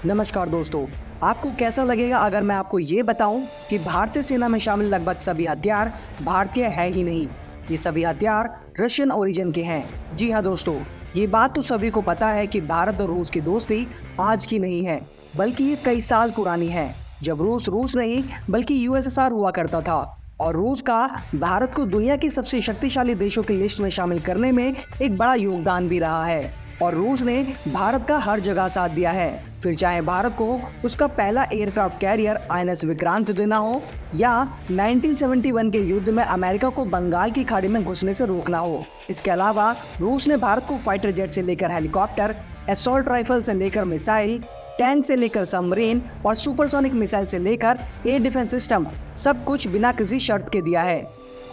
नमस्कार दोस्तों, आपको कैसा लगेगा अगर मैं आपको ये बताऊं कि भारतीय सेना में शामिल लगभग सभी हथियार भारतीय है ही नहीं। ये सभी हथियार रशियन ओरिजिन के हैं। जी हाँ दोस्तों, ये बात तो सभी को पता है कि भारत और रूस की दोस्ती आज की नहीं है, बल्कि ये कई साल पुरानी है। जब रूस नहीं बल्कि यूएसएसआर हुआ करता था और रूस का भारत को दुनिया की सबसे शक्तिशाली देशों की लिस्ट में शामिल करने में एक बड़ा योगदान भी रहा है और रूस ने भारत का हर जगह साथ दिया है। फिर चाहे भारत को उसका पहला एयरक्राफ्ट कैरियर आईएनएस विक्रांत देना हो या 1971 के युद्ध में अमेरिका को बंगाल की खाड़ी में घुसने से रोकना हो। इसके अलावा रूस ने भारत को फाइटर जेट से लेकर हेलीकॉप्टर, असॉल्ट राइफल से लेकर मिसाइल, टैंक से लेकर सबमरीन और सुपरसोनिक मिसाइल से लेकर एयर डिफेंस सिस्टम सब कुछ बिना किसी शर्त के दिया है।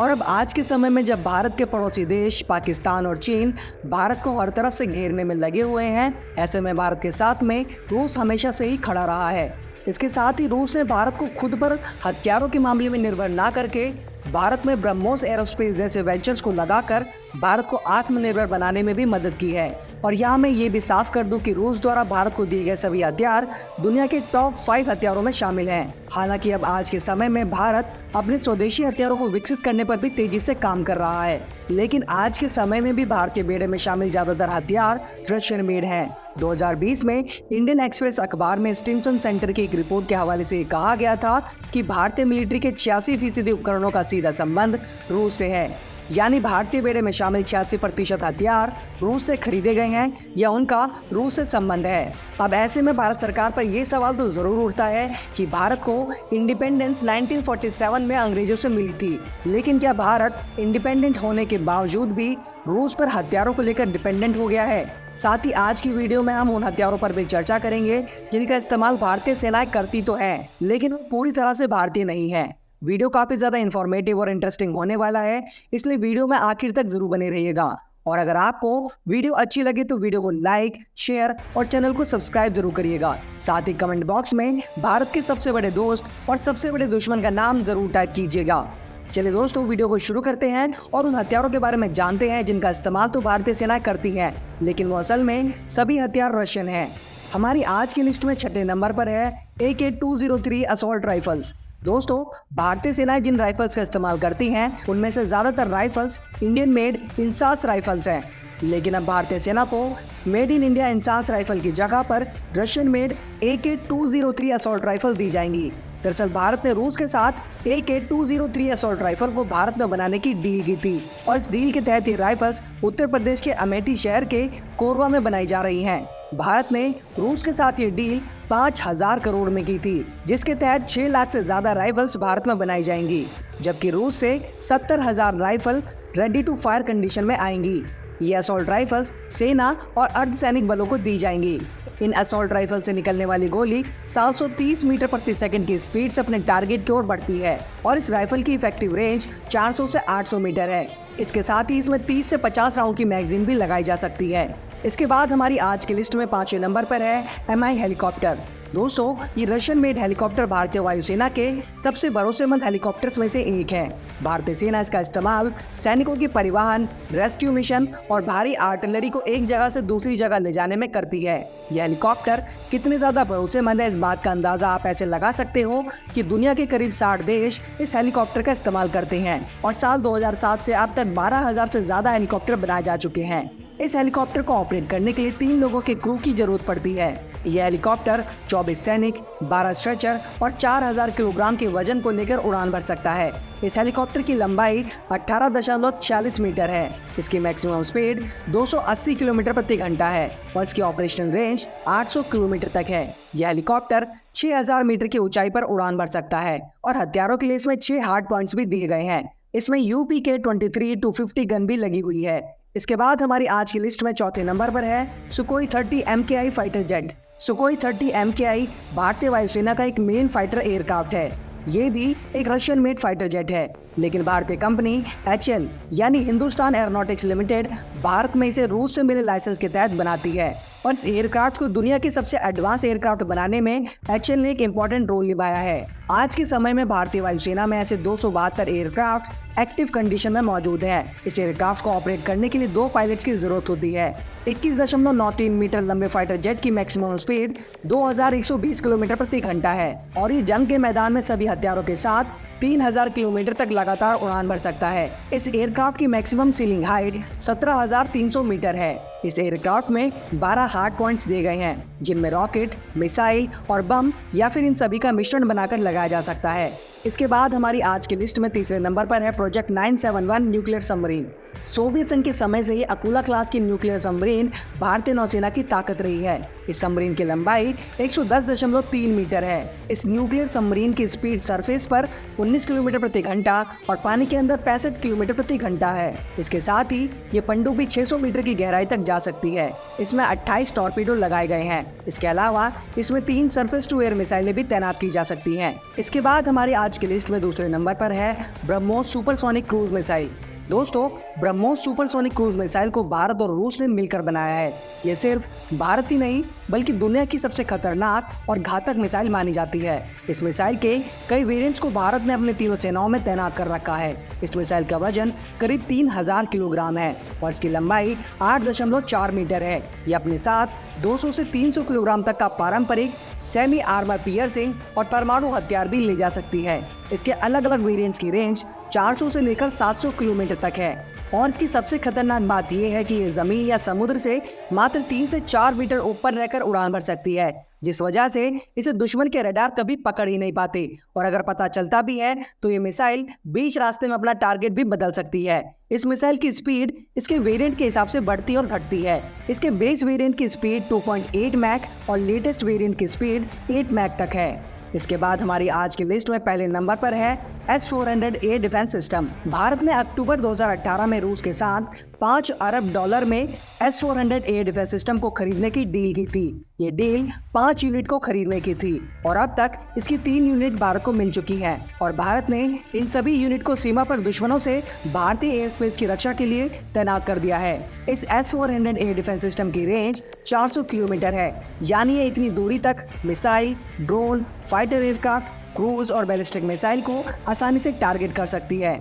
और अब आज के समय में जब भारत के पड़ोसी देश पाकिस्तान और चीन भारत को हर तरफ से घेरने में लगे हुए हैं, ऐसे में भारत के साथ में रूस हमेशा से ही खड़ा रहा है। इसके साथ ही रूस ने भारत को खुद पर हथियारों के मामले में निर्भर ना करके भारत में ब्रह्मोस एरोस्पेस जैसे वेंचर्स को लगाकर भारत को आत्मनिर्भर बनाने में भी मदद की है। और यहाँ मैं ये भी साफ कर दूं कि रूस द्वारा भारत को दिए गए सभी हथियार दुनिया के टॉप 5 हथियारों में शामिल हैं। हालांकि अब आज के समय में भारत अपने स्वदेशी हथियारों को विकसित करने पर भी तेजी से काम कर रहा है, लेकिन आज के समय में भी भारतीय बेड़े में शामिल ज्यादातर हथियार रशियन मेड हैं। 2020 में इंडियन एक्सप्रेस अखबार में स्टिमसन सेंटर की एक रिपोर्ट के हवाले से कहा गया था कि भारतीय मिलिट्री के 86% उपकरणों का सीधा संबंध रूस से है, यानी भारतीय बेड़े में शामिल 86% हथियार रूस से खरीदे गए हैं या उनका रूस से संबंध है। अब ऐसे में भारत सरकार पर यह सवाल तो जरूर उठता है कि भारत को इंडिपेंडेंस 1947 में अंग्रेजों से मिली थी, लेकिन क्या भारत इंडिपेंडेंट होने के बावजूद भी रूस पर हथियारों को लेकर डिपेंडेंट हो गया है? साथ ही आज की वीडियो में हम उन हथियारों पर भी चर्चा करेंगे जिनका इस्तेमाल भारतीय सेनाएं करती तो है, लेकिन वो पूरी तरह से भारतीय नहीं है। वीडियो काफी ज्यादा इंफॉर्मेटिव और इंटरेस्टिंग होने वाला है, इसलिए वीडियो में आखिर तक जरूर बने रहिएगा। और अगर आपको वीडियो अच्छी लगे तो वीडियो को लाइक, शेयर और चैनल को सब्सक्राइब जरूर करिएगा। साथ ही कमेंट बॉक्स में भारत के सबसे बड़े दोस्त और सबसे बड़े दुश्मन का नाम जरूर टाइप कीजिएगा। चलिए दोस्तों, वीडियो को शुरू करते हैं और उन हथियारों के बारे में जानते हैं जिनका इस्तेमाल तो भारतीय सेनाएं करती हैं, लेकिन वो असल में सभी हथियार रशियन हैं। हमारी आज की लिस्ट में 6 नंबर पर है AK-203 असॉल्ट राइफल्स। दोस्तों, भारतीय सेनाएं जिन राइफल्स का इस्तेमाल करती हैं उनमें से ज्यादातर rifles Indian made INSAS rifles हैं, लेकिन अब भारतीय सेना को made in India INSAS rifle की जगह पर Russian made AK-203 assault rifle दी जाएंगी। दरअसल भारत ने रूस के साथ AK-203 असॉल्ट राइफल को भारत में बनाने की डील की थी और इस डील के तहत ये राइफल्स उत्तर प्रदेश के अमेठी शहर के कोरबा में बनाई जा रही हैं। भारत ने रूस के साथ ये डील 5000 करोड़ में की थी, जिसके तहत 6 लाख से ज्यादा राइफल्स भारत में बनाई जाएंगी, जबकि रूस से 70,000 rifle ready to fire condition में आएंगी। ये असॉल्ट राइफल्स सेना और अर्धसैनिक बलों को दी जाएंगी। इन असॉल्ट राइफल से निकलने वाली गोली 730 मीटर प्रति सेकंड की स्पीड से अपने टारगेट की ओर बढ़ती है और इस राइफल की इफेक्टिव रेंज 400 से 800 मीटर है। इसके साथ ही इसमें 30 से 50 राउंड की मैगजीन भी लगाई जा सकती है। इसके बाद हमारी आज की लिस्ट में 5वें नंबर पर है MI हेलीकॉप्टर। दोस्तों, ये रशियन मेड हेलीकॉप्टर भारतीय वायुसेना के सबसे भरोसेमंद हेलीकॉप्टर्स में से एक है। भारतीय सेना इसका इस्तेमाल सैनिकों के परिवहन, रेस्क्यू मिशन और भारी आर्टिलरी को एक जगह से दूसरी जगह ले जाने में करती है। यह हेलीकॉप्टर कितने ज्यादा भरोसेमंद है, इस बात का अंदाजा आप ऐसे लगा सकते हो कि दुनिया के करीब 60 देश इस हेलीकॉप्टर का इस्तेमाल करते हैं और साल 2007 से अब तक 12,000 से ज्यादा हेलीकॉप्टर बनाए जा चुके हैं। इस हेलीकॉप्टर को ऑपरेट करने के लिए 3 लोगों के क्रू की जरूरत पड़ती है। यह हेलीकॉप्टर 24 सैनिक, 12 स्ट्रेचर और 4000 किलोग्राम के वजन को लेकर उड़ान भर सकता है। इस हेलीकॉप्टर की लंबाई 18.46 मीटर है। इसकी मैक्सिमम स्पीड 280 किलोमीटर प्रति घंटा है और इसकी ऑपरेशनल रेंज 800 किलोमीटर तक है। यह हेलीकॉप्टर 6000 मीटर की ऊंचाई पर उड़ान भर सकता है और हथियारों के लिए इसमें 6 हार्ड पॉइंट्स भी दिए गए हैं। इसमें UPK-23-250 गन भी लगी हुई है। इसके बाद हमारी आज की लिस्ट में 4थे नंबर पर है Sukhoi 30 MKI fighter jet. Sukhoi 30 MKI भारतीय वायुसेना का एक मेन फाइटर एयरक्राफ्ट है। ये भी एक रशियन मेड फाइटर जेट है, लेकिन भारतीय कंपनी HAL यानी हिंदुस्तान एरोनॉटिक्स लिमिटेड भारत में इसे रूस से मिले लाइसेंस के तहत बनाती है। और इस एयरक्राफ्ट को दुनिया के सबसे एडवांस एयरक्राफ्ट बनाने में HAL ने एक इम्पोर्टेंट रोल निभाया है। आज के समय में भारतीय वायुसेना में ऐसे 272 एयरक्राफ्ट एक्टिव कंडीशन में मौजूद हैं। इस एयरक्राफ्ट को ऑपरेट करने के लिए 2 पायलट्स की जरूरत होती है। 21.93 मीटर लंबे फाइटर जेट की मैक्सिमम स्पीड 2120 किलोमीटर प्रति घंटा है और ये जंग के मैदान में सभी हथियारों के साथ 3000 किलोमीटर तक लगातार उड़ान भर सकता है। इस एयरक्राफ्ट की मैक्सिमम सीलिंग हाइट 17,300 मीटर है। इस एयरक्राफ्ट में 12 हार्ड पॉइंट्स दिए गए हैं, जिनमें रॉकेट, मिसाइल और बम या फिर इन सभी का मिश्रण बनाकर लगाया जा सकता है। इसके बाद हमारी आज की लिस्ट में तीसरे नंबर पर है प्रोजेक्ट 971 न्यूक्लियर सबमरीन। सोवियत संघ के समय से ये अकुला क्लास की न्यूक्लियर सबमरीन भारतीय नौसेना की ताकत रही है। इस सबमरीन की लंबाई 110.3 मीटर है। इस न्यूक्लियर सबमरीन की स्पीड सरफेस पर 19 किलोमीटर प्रति घंटा और पानी के अंदर 65 किलोमीटर प्रति घंटा है। इसके साथ ही ये पनडुब्बी 600 मीटर की गहराई तक जा सकती है। इसमें 28 टॉर्पीडो लगाए गए हैं। इसके अलावा इसमें 3 सरफेस टू एयर मिसाइलें भी तैनात की जा सकती हैं। इसके बाद हमारी आज की लिस्ट में दूसरे नंबर पर है ब्रह्मोस सुपरसोनिक क्रूज मिसाइल। दोस्तों, ब्रह्मोस सुपरसोनिक क्रूज मिसाइल को भारत और रूस ने मिलकर बनाया है। ये सिर्फ भारत ही नहीं बल्कि दुनिया की सबसे खतरनाक और घातक मिसाइल मानी जाती है। इस मिसाइल के कई वेरिएंट्स को भारत ने अपनी तीनों सेनाओं में तैनात कर रखा है। इस मिसाइल का वजन करीब 3000 किलोग्राम है और इसकी लंबाई 8.4 मीटर है। ये अपने साथ 200 से 300 किलोग्राम तक का पारंपरिक सेमी आर्मर पियर्सिंग और परमाणु हथियार भी ले जा सकती है। इसके अलग अलग वेरिएंट्स की रेंज 400 से लेकर 700 किलोमीटर तक है और इसकी सबसे खतरनाक बात यह है कि ये जमीन या समुद्र से मात्र 3 से 4 मीटर ऊपर रहकर उड़ान भर सकती है, जिस वजह से इसे दुश्मन के रडार कभी पकड़ ही नहीं पाते और अगर पता चलता भी है तो ये मिसाइल बीच रास्ते में अपना टारगेट भी बदल सकती है। इस मिसाइल की स्पीड इसके वेरिएंट के हिसाब से बढ़ती और घटती है। इसके बेस वेरिएंट की स्पीड 2.8 मैक और लेटेस्ट वेरिएंट की स्पीड 8 मैक तक है। इसके बाद हमारी आज की लिस्ट में पहले नंबर पर है S-400 air defence system. Bharat ने अक्टूबर 2018 में रूस के साथ $5 अरब में S-400 एयर डिफेंस सिस्टम को खरीदने की डील की थी। ये डील 5 यूनिट को खरीदने की थी और अब तक इसकी 3 यूनिट भारत को मिल चुकी है और भारत ने इन सभी यूनिट को सीमा पर दुश्मनों से भारतीय एयर स्पेस की रक्षा के लिए तैनात कर दिया है। इस S-400 एयर डिफेंस सिस्टम की रेंज 400 किलोमीटर है, यानी ये इतनी दूरी तक missile, drone, fighter aircraft, cruise और बैलिस्टिक मिसाइल को आसानी से टारगेट कर सकती है।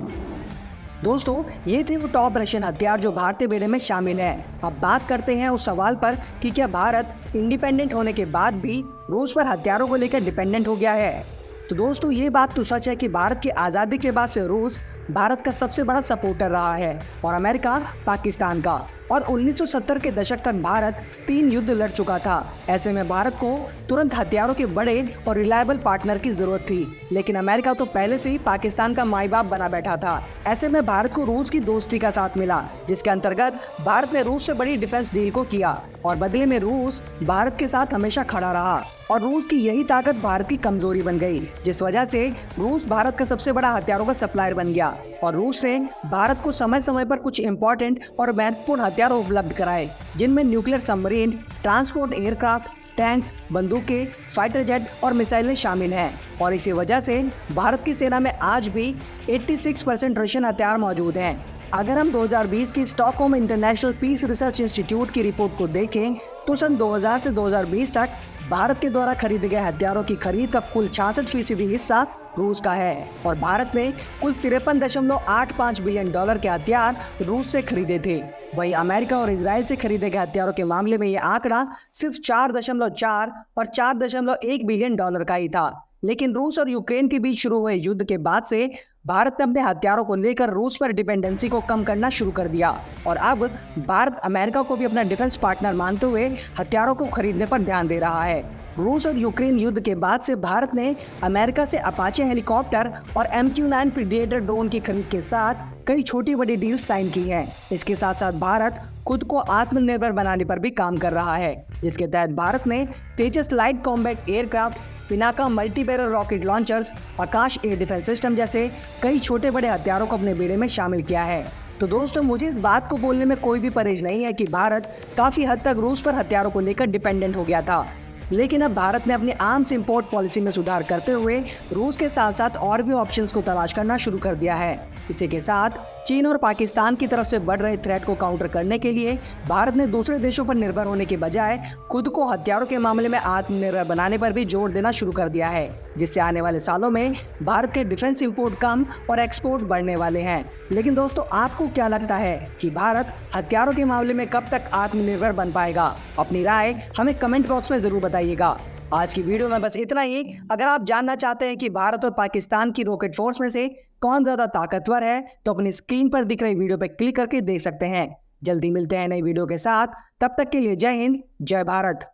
दोस्तों, ये थे वो टॉप रशियन हथियार जो भारतीय बेड़े में शामिल हैं। अब बात करते हैं उस सवाल पर कि क्या भारत इंडिपेंडेंट होने के बाद भी रूस पर हथियारों को लेकर डिपेंडेंट हो गया है। तो दोस्तों, ये बात तो सच है कि भारत की आज़ादी के बाद से रूस भारत का सबसे बड़ा सपोर्टर रहा है और अमेरिका पाकिस्तान का। और 1970 के दशक तक भारत 3 युद्ध लड़ चुका था। ऐसे में भारत को तुरंत हथियारों के बड़े और रिलायबल पार्टनर की जरूरत थी, लेकिन अमेरिका तो पहले से ही पाकिस्तान का माई बाप बना बैठा था। ऐसे में भारत को रूस की दोस्ती का साथ मिला, जिसके अंतर्गत भारत ने रूस से बड़ी डिफेंस डील को किया और बदले में रूस भारत के साथ हमेशा खड़ा रहा और रूस की यही ताकत भारत की कमजोरी बन गई, जिस वजह से रूस भारत का सबसे बड़ा हथियारों का सप्लायर बन गया और रूस ने भारत को समय समय पर कुछ इंपॉर्टेंट और महत्वपूर्ण हथियार उपलब्ध कराए, जिनमें nuclear submarine, transport aircraft, tanks, बंदूकें, फाइटर जेट और मिसाइलें शामिल हैं। और इसी वजह से भारत की सेना में आज भी 86% रशियन हथियार मौजूद हैं। अगर हम 2020 की Stockholm international peace research institute की रिपोर्ट को देखें तो सन 2000 से 2020 तक भारत के द्वारा खरीदे गए हथियारों की खरीद का कुल 66% हिस्सा रूस का है और भारत ने कुल $53.85 बिलियन के हथियार रूस से खरीदे थे। वहीं अमेरिका और इजराइल से खरीदे गए हथियारों के मामले में यह आंकड़ा सिर्फ 4.4 और 4.1 बिलियन डॉलर का ही था। लेकिन रूस और यूक्रेन के बीच शुरू हुए युद्ध के बाद से भारत ने अपने हथियारों को लेकर रूस पर डिपेंडेंसी को कम करना शुरू कर दिया और अब भारत अमेरिका को भी अपना डिफेंस पार्टनर मानते हुए हथियारों को खरीदने पर ध्यान दे रहा है। रूस और यूक्रेन युद्ध के बाद से भारत ने अमेरिका से अपाचे हेलीकॉप्टर और MQ-9 प्रीडेटर ड्रोन की खरीद के साथ कई छोटी बड़ी डील साइन की हैं। इसके साथ साथ भारत खुद को आत्मनिर्भर बनाने पर भी काम कर रहा है, जिसके तहत भारत ने Tejas light combat aircraft, Pinaka multi barrel rocket launchers, Akash air defence system जैसे कई छोटे बड़े हथियारों को अपने बेड़े में शामिल किया है। तो दोस्तों, मुझे इस बात को बोलने में कोई भी परहेज नहीं है कि भारत काफ़ी हद तक रूस पर हथियारों को लेकर डिपेंडेंट हो गया था। लेकिन अब भारत ने अपनी आर्म्स इंपोर्ट पॉलिसी में सुधार करते हुए रूस के साथ साथ और भी ऑप्शंस को तलाश करना शुरू कर दिया है। इसी के साथ चीन और पाकिस्तान की तरफ से बढ़ रहे थ्रेट को काउंटर करने के लिए भारत ने दूसरे देशों पर निर्भर होने के बजाय खुद को हथियारों के मामले में आत्मनिर्भर बनाने पर भी जोर देना शुरू कर दिया है, जिससे आने वाले सालों में भारत के डिफेंस इंपोर्ट कम और एक्सपोर्ट बढ़ने वाले हैं। लेकिन दोस्तों, आपको क्या लगता है कि भारत हथियारों के मामले में कब तक आत्मनिर्भर बन पाएगा? अपनी राय हमें कमेंट बॉक्स में जरूर बताइएगा। आज की वीडियो में बस इतना ही। अगर आप जानना चाहते हैं कि भारत और पाकिस्तान की रॉकेट फोर्स में से कौन ज्यादा ताकतवर है, तो अपनी स्क्रीन पर दिख रही वीडियो पर क्लिक करके देख सकते हैं। जल्दी मिलते हैं नई वीडियो के साथ, तब तक के लिए जय हिंद, जय भारत।